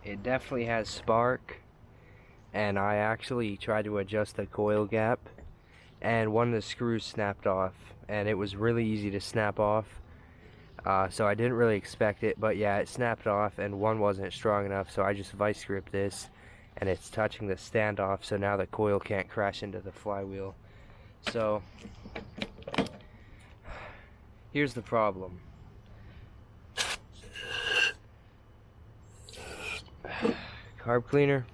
it definitely has spark, and I actually tried to adjust the coil gap, and one of the screws snapped off, and it was really easy to snap off. So I didn't really expect it, but yeah, it snapped off, and one wasn't strong enough, so I just vice gripped this, and it's touching the standoff, so now the coil can't crash into the flywheel. So here's the problem. Carb cleaner.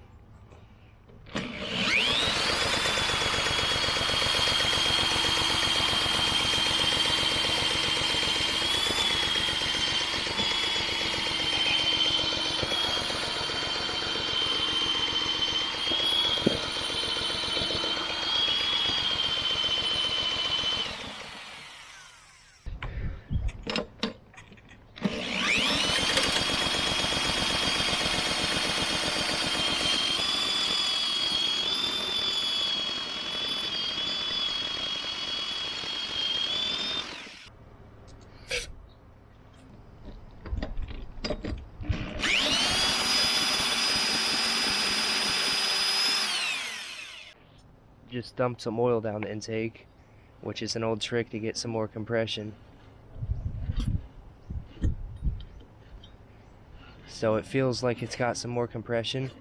Just dumped some oil down the intake, which is an old trick to get some more compression. So it feels like it's got some more compression.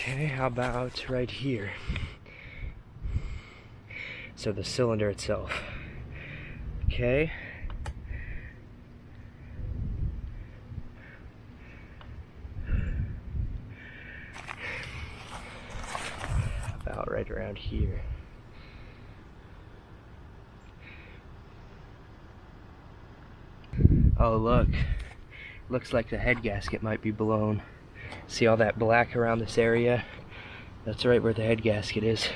Okay, how about right here? So the cylinder itself. Okay. About right around here. Oh look, looks like the head gasket might be blown. See all that black around this area? That's right where the head gasket is.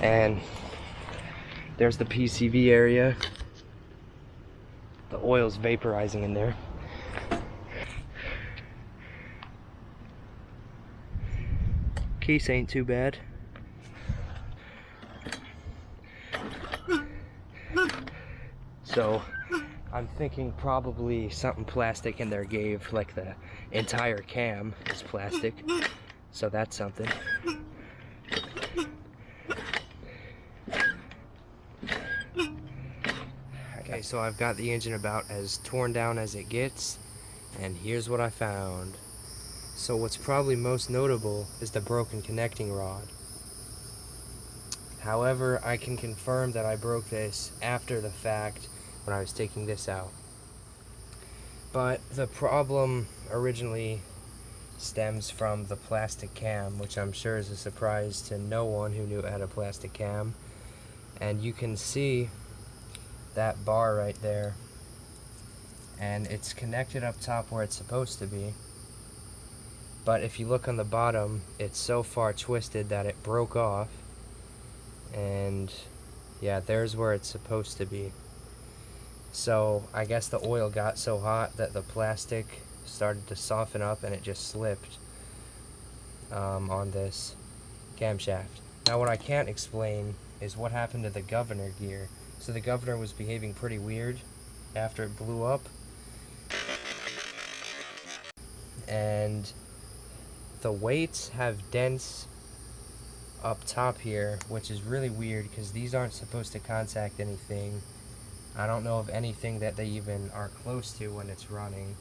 And there's the PCV area. The oil's vaporizing in there. Case ain't too bad. So I'm thinking probably something plastic in there gave, like the entire cam is plastic. So that's something. Okay, so I've got the engine about as torn down as it gets, and here's what I found. So what's probably most notable is the broken connecting rod. However, I can confirm that I broke this after the fact when I was taking this out. But the problem originally stems from the plastic cam, which I'm sure is a surprise to no one who knew it had a plastic cam. And you can see that bar right there, and it's connected up top where it's supposed to be. But if you look on the bottom, it's so far twisted that it broke off. And yeah, there's where it's supposed to be. So I guess the oil got so hot that the plastic started to soften up and it just slipped on this camshaft. Now what I can't explain is what happened to the governor gear. So the governor was behaving pretty weird after it blew up. And the weights have dents up top here, which is really weird because these aren't supposed to contact anything. I don't know of anything that they even are close to when it's running.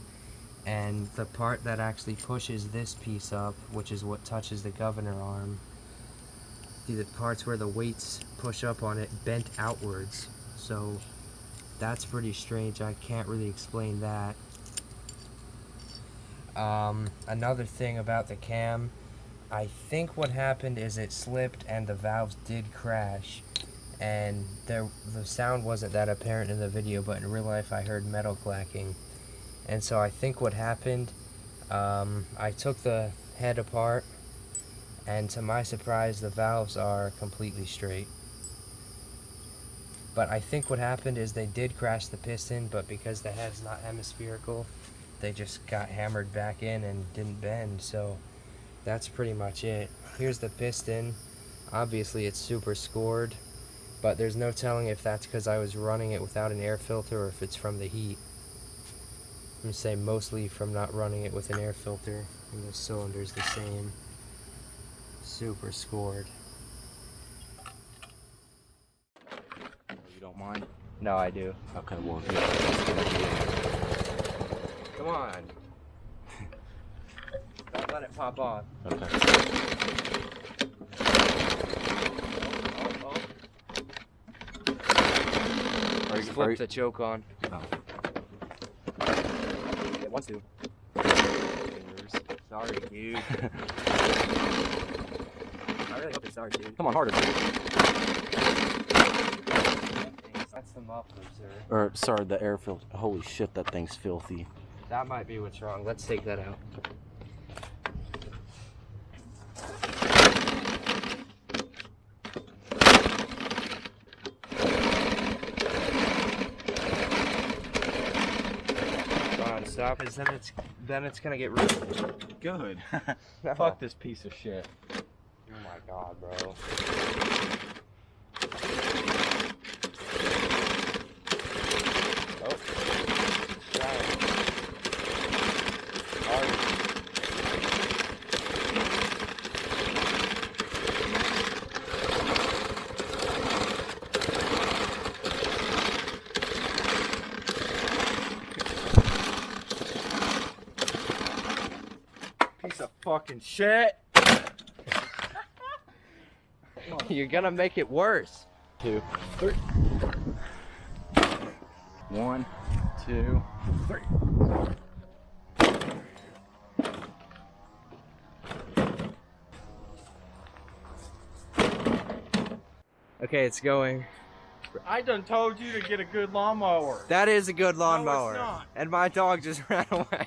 And the part that actually pushes this piece up, which is what touches the governor arm, the parts where the weights push up on it bent outwards. So that's pretty strange. I can't really explain that. Another thing about the cam, I think what happened is it slipped and the valves did crash, and the sound wasn't that apparent in the video, but in real life I heard metal clacking. And so I think what happened, I took the head apart, and to my surprise the valves are completely straight. But I think what happened is they did crash the piston, but because the head's not hemispherical, they just got hammered back in and didn't bend. So that's pretty much it. Here's the piston. Obviously it's super scored, but there's no telling if that's because I was running it without an air filter or if it's from the heat. I'm going to say mostly from not running it with an air filter, and the cylinder's the same. Super scored. You don't mind? No, I do. Okay, well, Come on. Don't let it pop off. okay. Just flip the choke on. Oh. It wants to. Sorry, dude. I really hope it starts, dude. Come on, harder. That's the muffler, sir. Or, sorry, the air filter. Holy shit, that thing's filthy. That might be what's wrong. Let's take that out. Come on, stop, because then it's gonna get really Good. No. Fuck this piece of shit. Oh my god, bro. fucking shit. You're gonna make it worse. 2, 3. 1, 2, 3. Okay, it's going. I done told you to get a good lawnmower. That is a good lawnmower. not. And my dog just ran away.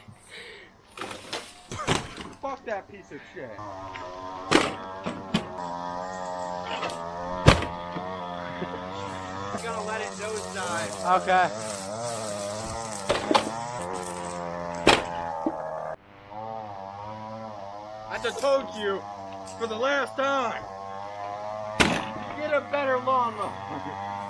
Fuck that piece of shit. I'm gonna let it nosedive. Okay. I just told you for the last time. Get a better lawnmower.